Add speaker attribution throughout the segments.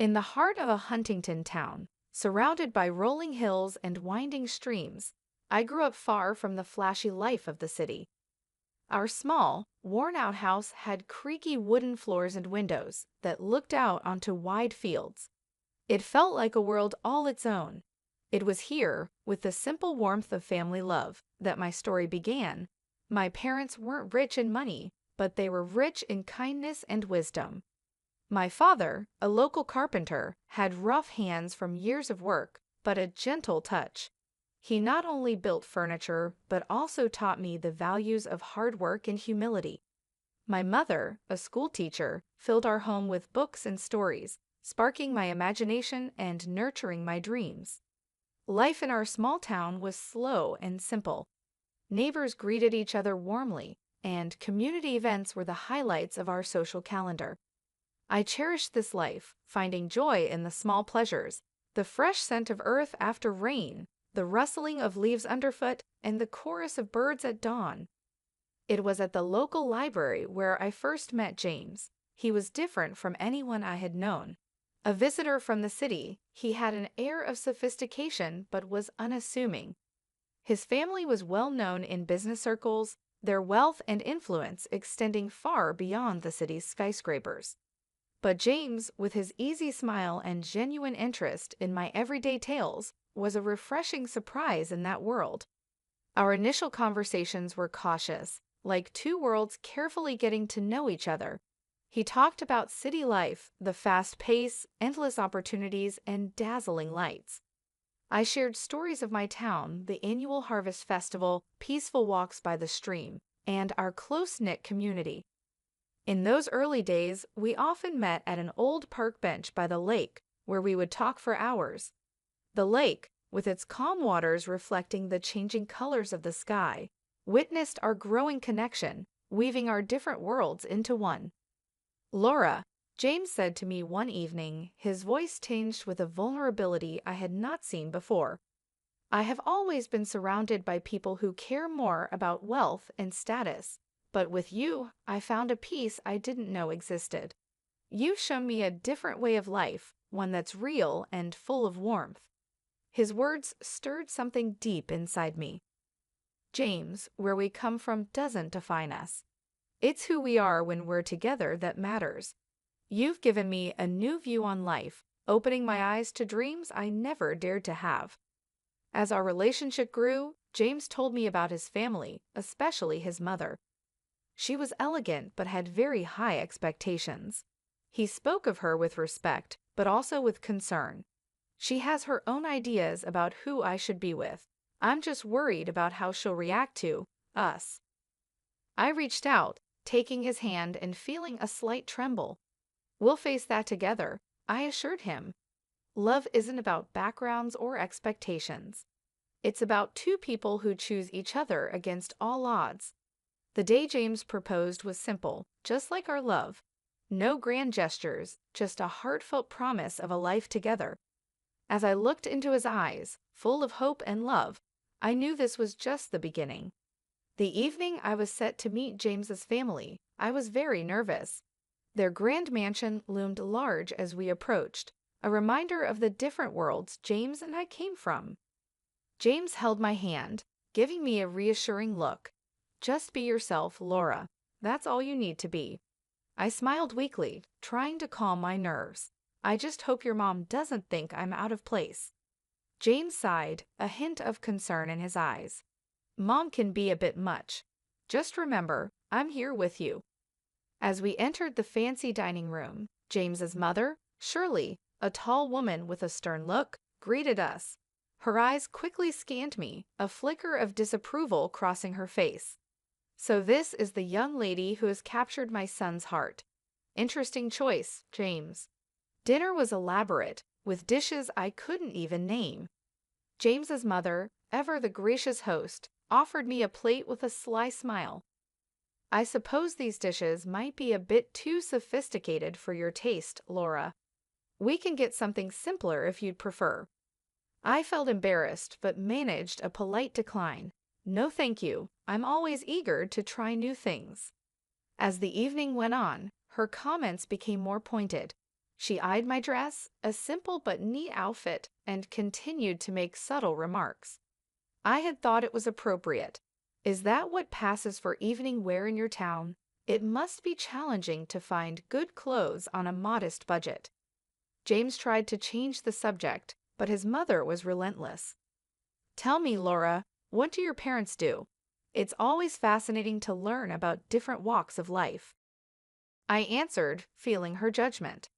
Speaker 1: In the heart of a Huntington town, surrounded by rolling hills and winding streams, I grew up far from the flashy life of the city. Our small, worn-out house had creaky wooden floors and windows that looked out onto wide fields. It felt like a world all its own. It was here, with the simple warmth of family love, that my story began. My parents weren't rich in money, but they were rich in kindness and wisdom. My father, a local carpenter, had rough hands from years of work, but a gentle touch. He not only built furniture, but also taught me the values of hard work and humility. My mother, a school teacher, filled our home with books and stories, sparking my imagination and nurturing my dreams. Life in our small town was slow and simple. Neighbors greeted each other warmly, and community events were the highlights of our social calendar. I cherished this life, finding joy in the small pleasures, the fresh scent of earth after rain, the rustling of leaves underfoot, and the chorus of birds at dawn. It was at the local library where I first met James. He was different from anyone I had known. A visitor from the city, he had an air of sophistication but was unassuming. His family was well known in business circles, their wealth and influence extending far beyond the city's skyscrapers. But James, with his easy smile and genuine interest in my everyday tales, was a refreshing surprise in that world. Our initial conversations were cautious, like two worlds carefully getting to know each other. He talked about city life, the fast pace, endless opportunities, and dazzling lights. I shared stories of my town, the annual harvest festival, peaceful walks by the stream, and our close-knit community. In those early days, we often met at an old park bench by the lake, where we would talk for hours. The lake, with its calm waters reflecting the changing colors of the sky, witnessed our growing connection, weaving our different worlds into one. "Laura," James said to me one evening, his voice tinged with a vulnerability I had not seen before. "I have always been surrounded by people who care more about wealth and status, but with you, I found a peace I didn't know existed. You've shown me a different way of life, one that's real and full of warmth." His words stirred something deep inside me. James, where we come from doesn't define us. It's who we are when we're together that matters. You've given me a new view on life, opening my eyes to dreams I never dared to have. As our relationship grew, James told me about his family, especially his mother. She was elegant but had very high expectations. He spoke of her with respect, but also with concern. "She has her own ideas about who I should be with. I'm just worried about how she'll react to us." I reached out, taking his hand and feeling a slight tremble. "We'll face that together," I assured him. "Love isn't about backgrounds or expectations. It's about two people who choose each other against all odds." The day James proposed was simple, just like our love. No grand gestures, just a heartfelt promise of a life together. As I looked into his eyes, full of hope and love, I knew this was just the beginning. The evening I was set to meet James's family, I was very nervous. Their grand mansion loomed large as we approached, a reminder of the different worlds James and I came from. James held my hand, giving me a reassuring look. "Just be yourself, Laura. That's all you need to be." I smiled weakly, trying to calm my nerves. "I just hope your mom doesn't think I'm out of place." James sighed, a hint of concern in his eyes. "Mom can be a bit much. Just remember, I'm here with you." As we entered the fancy dining room, James's mother, Shirley, a tall woman with a stern look, greeted us. Her eyes quickly scanned me, a flicker of disapproval crossing her face. "So this is the young lady who has captured my son's heart. Interesting choice, James." Dinner was elaborate, with dishes I couldn't even name. James's mother, ever the gracious host, offered me a plate with a sly smile. "I suppose these dishes might be a bit too sophisticated for your taste, Laura. We can get something simpler if you'd prefer." I felt embarrassed but managed a polite decline. "No thank you, I'm always eager to try new things." As the evening went on, her comments became more pointed. She eyed my dress, a simple but neat outfit, and continued to make subtle remarks. I had thought it was appropriate. Is that what passes for evening wear in your town? It must be challenging to find good clothes on a modest budget. James tried to change the subject, but his mother was relentless. Tell me, Laura, what do your parents do? It's always fascinating to learn about different walks of life. I answered, feeling her judgment.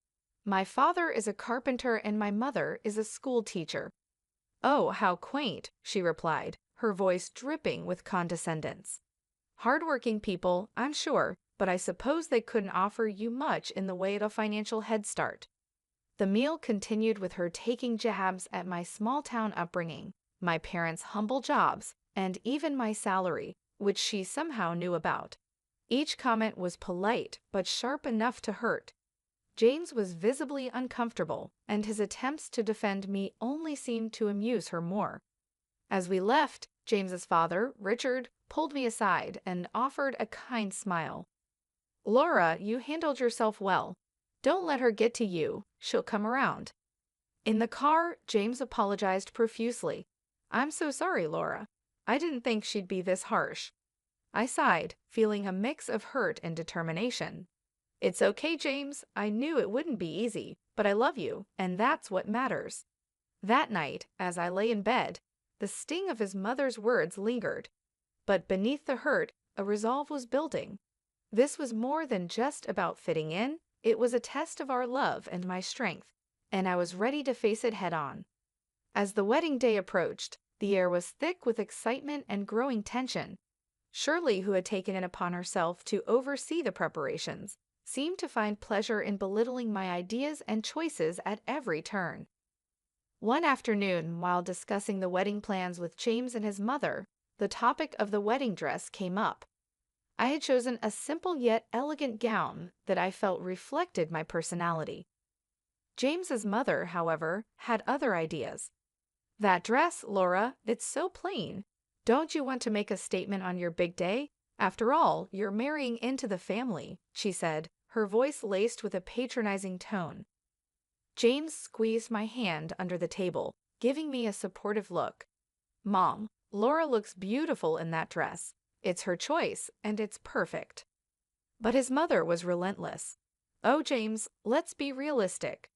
Speaker 1: My father is a carpenter and my mother is a school teacher. Oh, how quaint, she replied, her voice dripping with condescendence. Hardworking people, I'm sure, but I suppose they couldn't offer you much in the way of a financial head start. The meal continued with her taking jabs at my small-town upbringing, my parents' humble jobs, and even my salary, which she somehow knew about. Each comment was polite but sharp enough to hurt. James was visibly uncomfortable, and his attempts to defend me only seemed to amuse her more. As we left, James's father, Richard, pulled me aside and offered a kind smile. Laura, you handled yourself well. Don't let her get to you. She'll come around. In the car, James apologized profusely. I'm so sorry, Laura. I didn't think she'd be this harsh. I sighed, feeling a mix of hurt and determination. It's okay, James. I knew it wouldn't be easy, but I love you, and that's what matters. That night, as I lay in bed, the sting of his mother's words lingered. But beneath the hurt, a resolve was building. This was more than just about fitting in. It was a test of our love and my strength, and I was ready to face it head-on. As the wedding day approached, the air was thick with excitement and growing tension. Shirley, who had taken it upon herself to oversee the preparations, seemed to find pleasure in belittling my ideas and choices at every turn. One afternoon, while discussing the wedding plans with James and his mother, the topic of the wedding dress came up. I had chosen a simple yet elegant gown that I felt reflected my personality. James's mother, however, had other ideas. That dress, Laura, it's so plain. Don't you want to make a statement on your big day? After all, you're marrying into the family, she said, her voice laced with a patronizing tone. James squeezed my hand under the table, giving me a supportive look. Mom, Laura looks beautiful in that dress. It's her choice, and it's perfect. But his mother was relentless. Oh, James, let's be realistic.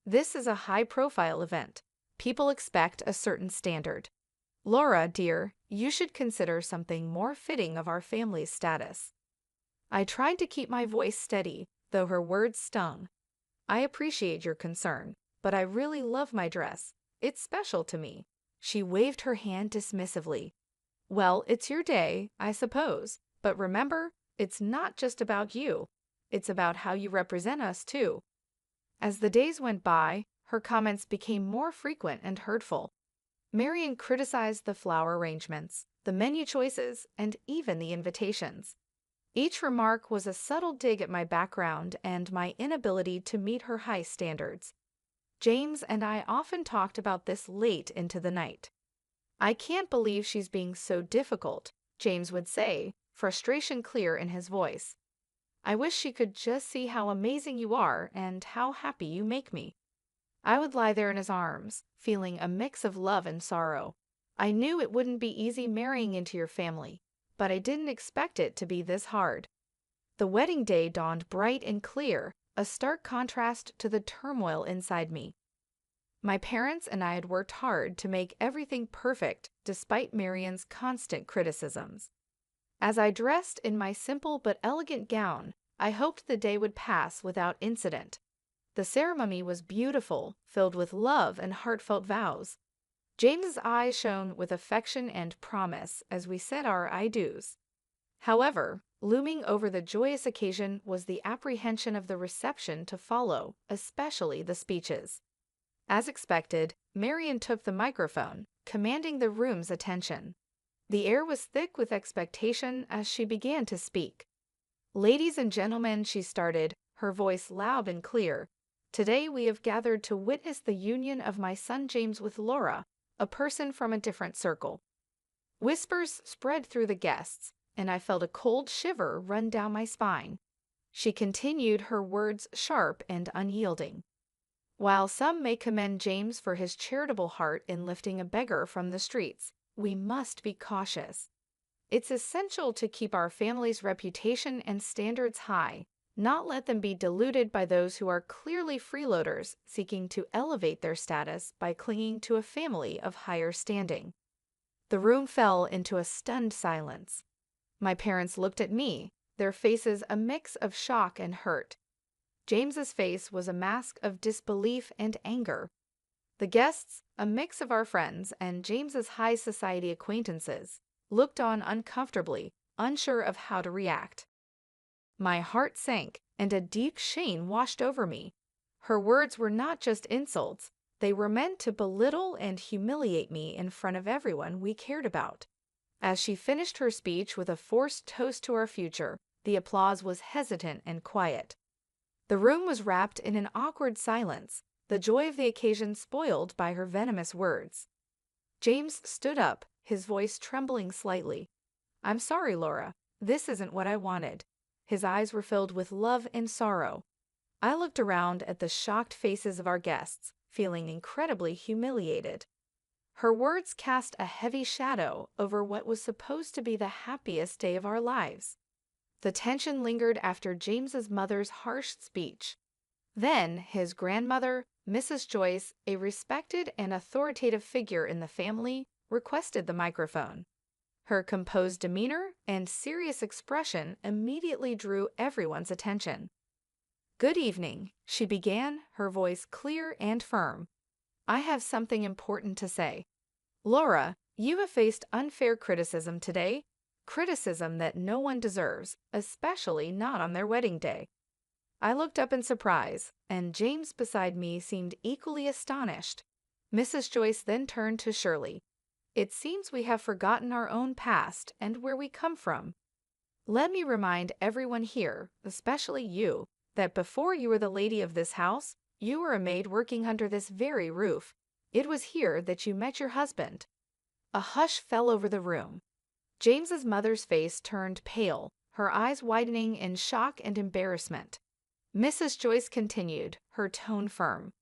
Speaker 1: This is a high-profile event. People expect a certain standard. Laura, dear, you should consider something more fitting of our family's status. I tried to keep my voice steady, though her words stung. I appreciate your concern, but I really love my dress. It's special to me. She waved her hand dismissively. Well, it's your day, I suppose, but remember, it's not just about you. It's about how you represent us, too. As the days went by, her comments became more frequent and hurtful. Marian criticized the flower arrangements, the menu choices, and even the invitations. Each remark was a subtle dig at my background and my inability to meet her high standards. James and I often talked about this late into the night. I can't believe she's being so difficult, James would say, frustration clear in his voice. I wish she could just see how amazing you are and how happy you make me. I would lie there in his arms, feeling a mix of love and sorrow. I knew it wouldn't be easy marrying into your family, but I didn't expect it to be this hard. The wedding day dawned bright and clear, a stark contrast to the turmoil inside me. My parents and I had worked hard to make everything perfect despite Marian's constant criticisms. As I dressed in my simple but elegant gown, I hoped the day would pass without incident. The ceremony was beautiful, filled with love and heartfelt vows. James's eyes shone with affection and promise as we said our I do's. However, looming over the joyous occasion was the apprehension of the reception to follow, especially the speeches. As expected, Marian took the microphone, commanding the room's attention. The air was thick with expectation as she began to speak. Ladies and gentlemen, she started, her voice loud and clear. Today we have gathered to witness the union of my son James with Laura, a person from a different circle. Whispers spread through the guests, and I felt a cold shiver run down my spine. She continued, her words sharp and unyielding. While some may commend James for his charitable heart in lifting a beggar from the streets, we must be cautious. It's essential to keep our family's reputation and standards high, not let them be diluted by those who are clearly freeloaders seeking to elevate their status by clinging to a family of higher standing. The room fell into a stunned silence. My parents looked at me, their faces a mix of shock and hurt. James's face was a mask of disbelief and anger. The guests, a mix of our friends and James's high society acquaintances, looked on uncomfortably, unsure of how to react. My heart sank, and a deep shame washed over me. Her words were not just insults, they were meant to belittle and humiliate me in front of everyone we cared about. As she finished her speech with a forced toast to our future, the applause was hesitant and quiet. The room was wrapped in an awkward silence, the joy of the occasion spoiled by her venomous words. James stood up, his voice trembling slightly. "I'm sorry, Laura. This isn't what I wanted." His eyes were filled with love and sorrow. I looked around at the shocked faces of our guests, feeling incredibly humiliated. Her words cast a heavy shadow over what was supposed to be the happiest day of our lives. The tension lingered after James's mother's harsh speech. Then his grandmother, Mrs. Joyce, a respected and authoritative figure in the family, requested the microphone. Her composed demeanor and serious expression immediately drew everyone's attention. "Good evening," she began, her voice clear and firm. "I have something important to say. Laura, you have faced unfair criticism today, criticism that no one deserves, especially not on their wedding day." I looked up in surprise, and James beside me seemed equally astonished. Mrs. Joyce then turned to Shirley. "It seems we have forgotten our own past and where we come from. Let me remind everyone here, especially you, that before you were the lady of this house, you were a maid working under this very roof. It was here that you met your husband." A hush fell over the room. James's mother's face turned pale, her eyes widening in shock and embarrassment. Mrs. Joyce continued, her tone firm.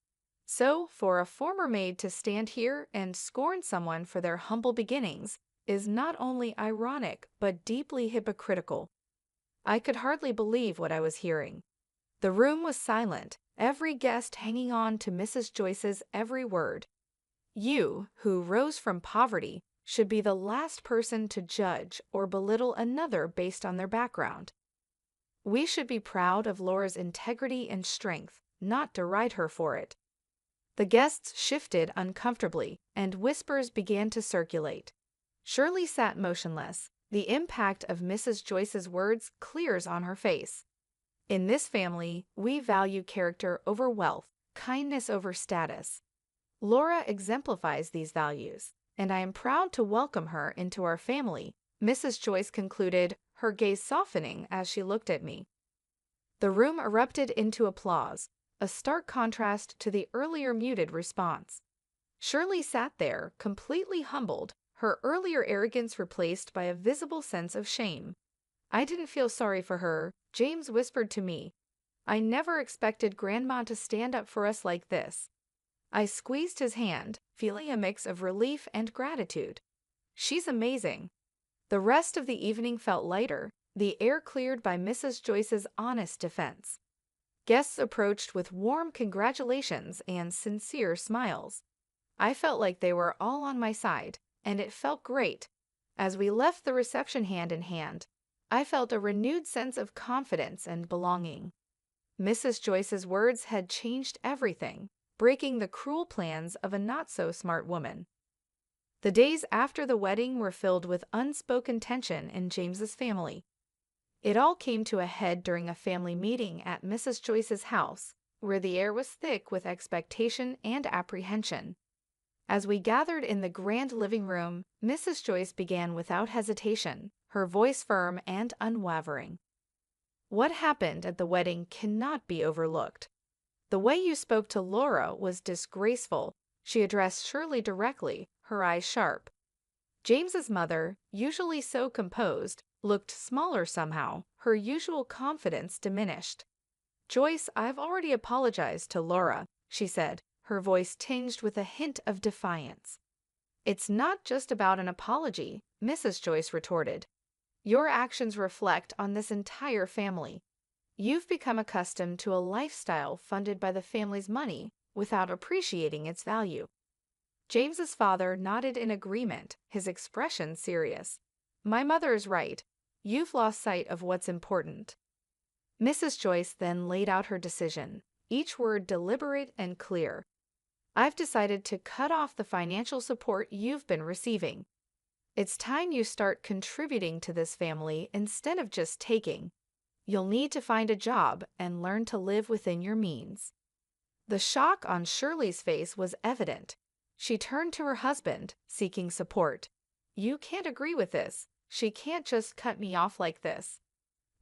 Speaker 1: "So, for a former maid to stand here and scorn someone for their humble beginnings is not only ironic but deeply hypocritical." I could hardly believe what I was hearing. The room was silent, every guest hanging on to Mrs. Joyce's every word. You, who rose from poverty, should be the last person to judge or belittle another based on their background. We should be proud of Laura's integrity and strength, not deride her for it. The guests shifted uncomfortably, and whispers began to circulate. Shirley sat motionless, the impact of Mrs. Joyce's words clear on her face. In this family, we value character over wealth, kindness over status. Laura exemplifies these values, and I am proud to welcome her into our family, Mrs. Joyce concluded, her gaze softening as she looked at me. The room erupted into applause, a stark contrast to the earlier muted response. Shirley sat there, completely humbled, her earlier arrogance replaced by a visible sense of shame. I didn't feel sorry for her, James whispered to me. "I never expected Grandma to stand up for us like this." I squeezed his hand, feeling a mix of relief and gratitude. "She's amazing." The rest of the evening felt lighter, the air cleared by Mrs. Joyce's honest defense. Guests approached with warm congratulations and sincere smiles. I felt like they were all on my side, and it felt great. As we left the reception hand in hand, I felt a renewed sense of confidence and belonging. Mrs. Joyce's words had changed everything, breaking the cruel plans of a not-so-smart woman. The days after the wedding were filled with unspoken tension in James's family. It all came to a head during a family meeting at Mrs. Joyce's house, where the air was thick with expectation and apprehension. As we gathered in the grand living room, Mrs. Joyce began without hesitation, her voice firm and unwavering. "What happened at the wedding cannot be overlooked. The way you spoke to Laura was disgraceful." She addressed Shirley directly, her eyes sharp. James's mother, usually so composed, looked smaller somehow, her usual confidence diminished. "Joyce, I've already apologized to Laura," she said, her voice tinged with a hint of defiance. It's not just about an apology, Mrs. Joyce retorted. Your actions reflect on this entire family. You've become accustomed to a lifestyle funded by the family's money without appreciating its value. James's father nodded in agreement, his expression serious. My mother is right. You've lost sight of what's important. Mrs. Joyce then laid out her decision, each word deliberate and clear. I've decided to cut off the financial support you've been receiving. It's time you start contributing to this family instead of just taking. You'll need to find a job and learn to live within your means. The shock on Shirley's face was evident. She turned to her husband, seeking support. You can't agree with this. She can't just cut me off like this.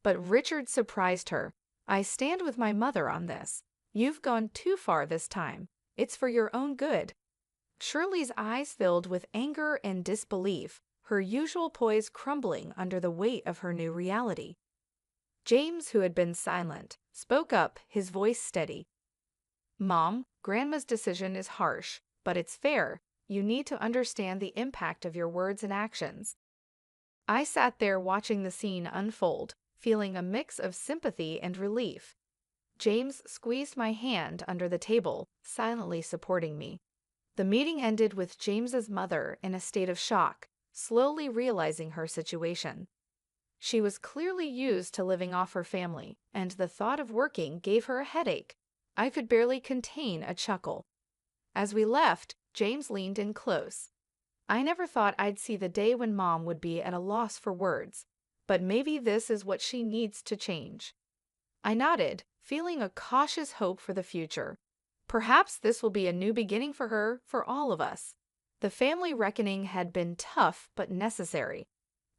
Speaker 1: But Richard surprised her. I stand with my mother on this. You've gone too far this time. It's for your own good. Shirley's eyes filled with anger and disbelief, her usual poise crumbling under the weight of her new reality. James, who had been silent, spoke up, his voice steady. Mom, Grandma's decision is harsh, but it's fair. You need to understand the impact of your words and actions. I sat there watching the scene unfold, feeling a mix of sympathy and relief. James squeezed my hand under the table, silently supporting me. The meeting ended with James's mother in a state of shock, slowly realizing her situation. She was clearly used to living off her family, and the thought of working gave her a headache. I could barely contain a chuckle. As we left, James leaned in close. I never thought I'd see the day when Mom would be at a loss for words, but maybe this is what she needs to change. I nodded, feeling a cautious hope for the future. Perhaps this will be a new beginning for her, for all of us. The family reckoning had been tough but necessary.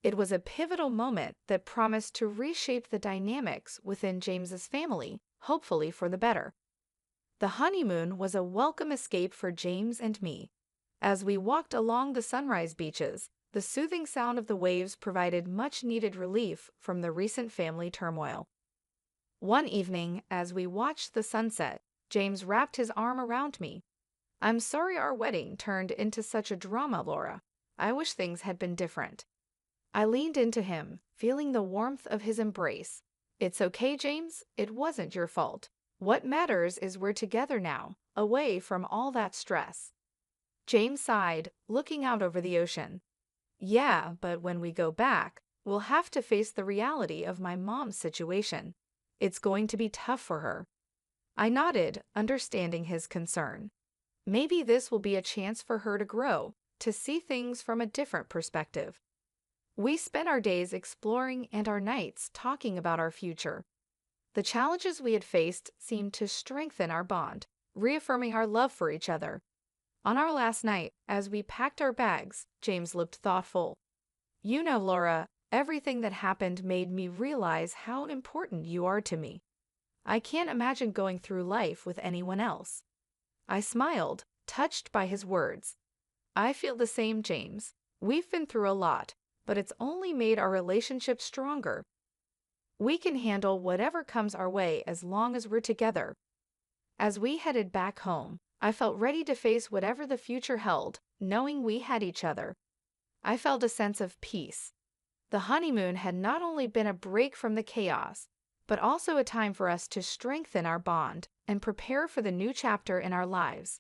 Speaker 1: It was a pivotal moment that promised to reshape the dynamics within James's family, hopefully for the better. The honeymoon was a welcome escape for James and me. As we walked along the sunrise beaches, the soothing sound of the waves provided much-needed relief from the recent family turmoil. One evening, as we watched the sunset, James wrapped his arm around me. I'm sorry our wedding turned into such a drama, Laura. I wish things had been different. I leaned into him, feeling the warmth of his embrace. It's okay, James. It wasn't your fault. What matters is we're together now, away from all that stress. James sighed, looking out over the ocean. Yeah, but when we go back, we'll have to face the reality of my mom's situation. It's going to be tough for her. I nodded, understanding his concern. Maybe this will be a chance for her to grow, to see things from a different perspective. We spent our days exploring and our nights talking about our future. The challenges we had faced seemed to strengthen our bond, reaffirming our love for each other. On our last night, as we packed our bags, James looked thoughtful. You know, Laura, everything that happened made me realize how important you are to me. I can't imagine going through life with anyone else. I smiled, touched by his words. I feel the same, James. We've been through a lot, but it's only made our relationship stronger. We can handle whatever comes our way as long as we're together. As we headed back home, I felt ready to face whatever the future held, knowing we had each other. I felt a sense of peace. The honeymoon had not only been a break from the chaos, but also a time for us to strengthen our bond and prepare for the new chapter in our lives.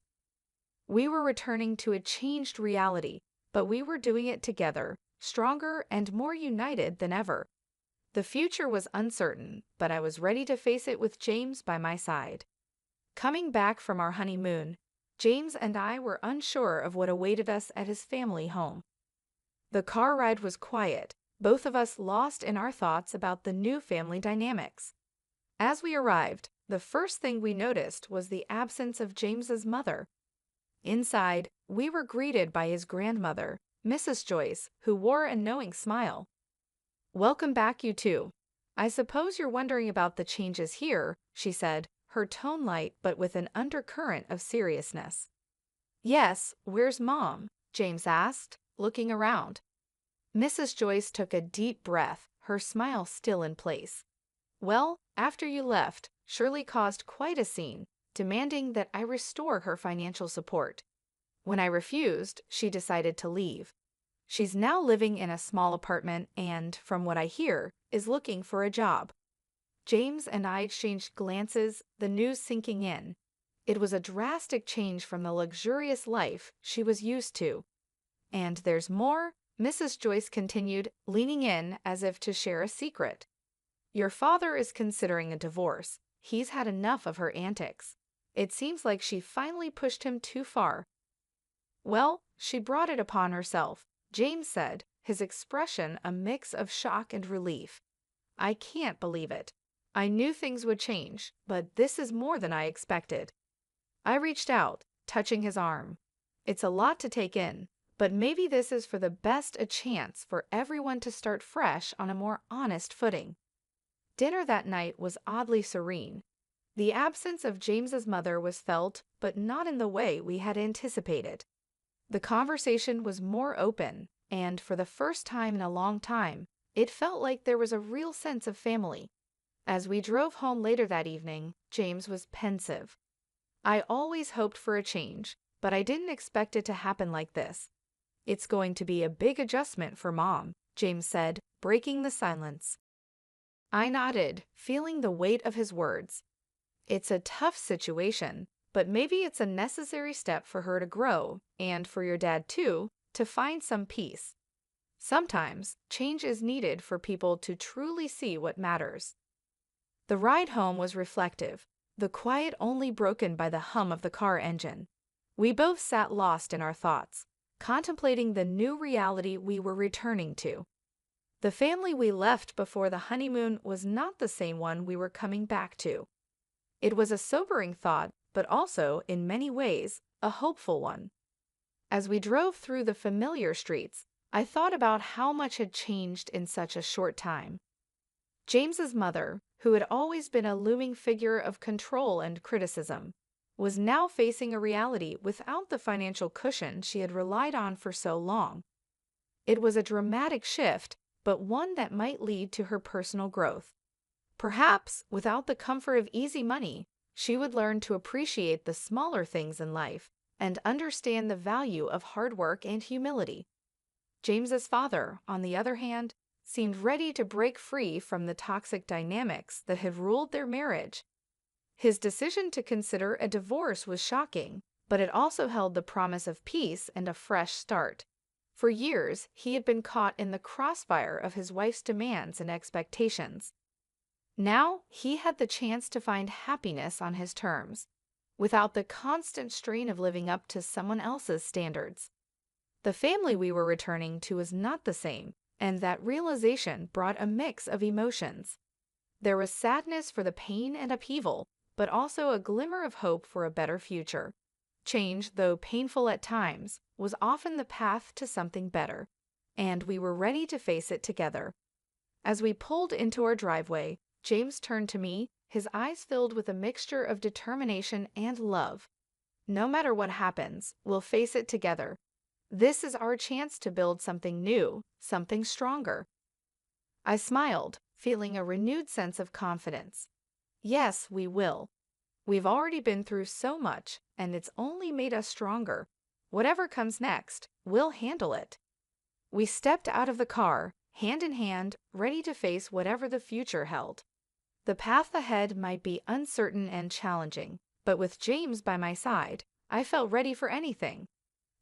Speaker 1: We were returning to a changed reality, but we were doing it together, stronger and more united than ever. The future was uncertain, but I was ready to face it with James by my side. Coming back from our honeymoon, James and I were unsure of what awaited us at his family home. The car ride was quiet, both of us lost in our thoughts about the new family dynamics. As we arrived, the first thing we noticed was the absence of James's mother. Inside, we were greeted by his grandmother, Mrs. Joyce, who wore a knowing smile. Welcome back, you two. I suppose you're wondering about the changes here, she said, her tone light but with an undercurrent of seriousness. Yes, where's Mom? James asked, looking around. Mrs. Joyce took a deep breath, her smile still in place. Well, after you left, Shirley caused quite a scene. demanding that I restore her financial support. When I refused, she decided to leave. She's now living in a small apartment and, from what I hear, is looking for a job. James and I exchanged glances, the news sinking in. It was a drastic change from the luxurious life she was used to. And there's more, Mrs. Joyce continued, leaning in as if to share a secret. Your father is considering a divorce. He's had enough of her antics. It seems like she finally pushed him too far. Well, she brought it upon herself, James said, his expression a mix of shock and relief. I can't believe it. I knew things would change, but this is more than I expected. I reached out, touching his arm. It's a lot to take in, but maybe this is for the best a chance for everyone to start fresh on a more honest footing. Dinner that night was oddly serene. The absence of James's mother was felt, but not in the way we had anticipated. The conversation was more open, and for the first time in a long time, it felt like there was a real sense of family. As we drove home later that evening, James was pensive. I always hoped for a change, but I didn't expect it to happen like this. It's going to be a big adjustment for Mom, James said, breaking the silence. I nodded, feeling the weight of his words. It's a tough situation, but maybe it's a necessary step for her to grow, and for your dad too, to find some peace. Sometimes, change is needed for people to truly see what matters. The ride home was reflective, the quiet only broken by the hum of the car engine. We both sat lost in our thoughts, contemplating the new reality we were returning to. The family we left before the honeymoon was not the same one we were coming back to. It was a sobering thought, but also, in many ways, a hopeful one. As we drove through the familiar streets, I thought about how much had changed in such a short time. James's mother, who had always been a looming figure of control and criticism, was now facing a reality without the financial cushion she had relied on for so long. It was a dramatic shift, but one that might lead to her personal growth. Perhaps, without the comfort of easy money, she would learn to appreciate the smaller things in life and understand the value of hard work and humility. James's father, on the other hand, seemed ready to break free from the toxic dynamics that had ruled their marriage. His decision to consider a divorce was shocking, but it also held the promise of peace and a fresh start. For years, he had been caught in the crossfire of his wife's demands and expectations. Now, he had the chance to find happiness on his terms, without the constant strain of living up to someone else's standards. The family we were returning to was not the same, and that realization brought a mix of emotions. There was sadness for the pain and upheaval, but also a glimmer of hope for a better future. Change, though painful at times, was often the path to something better, and we were ready to face it together. As we pulled into our driveway, James turned to me, his eyes filled with a mixture of determination and love. No matter what happens, we'll face it together. This is our chance to build something new, something stronger. I smiled, feeling a renewed sense of confidence. Yes, we will. We've already been through so much, and it's only made us stronger. Whatever comes next, we'll handle it. We stepped out of the car, hand in hand, ready to face whatever the future held. The path ahead might be uncertain and challenging, but with James by my side, I felt ready for anything.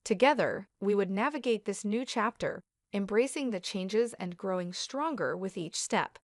Speaker 1: Together, we would navigate this new chapter, embracing the changes and growing stronger with each step.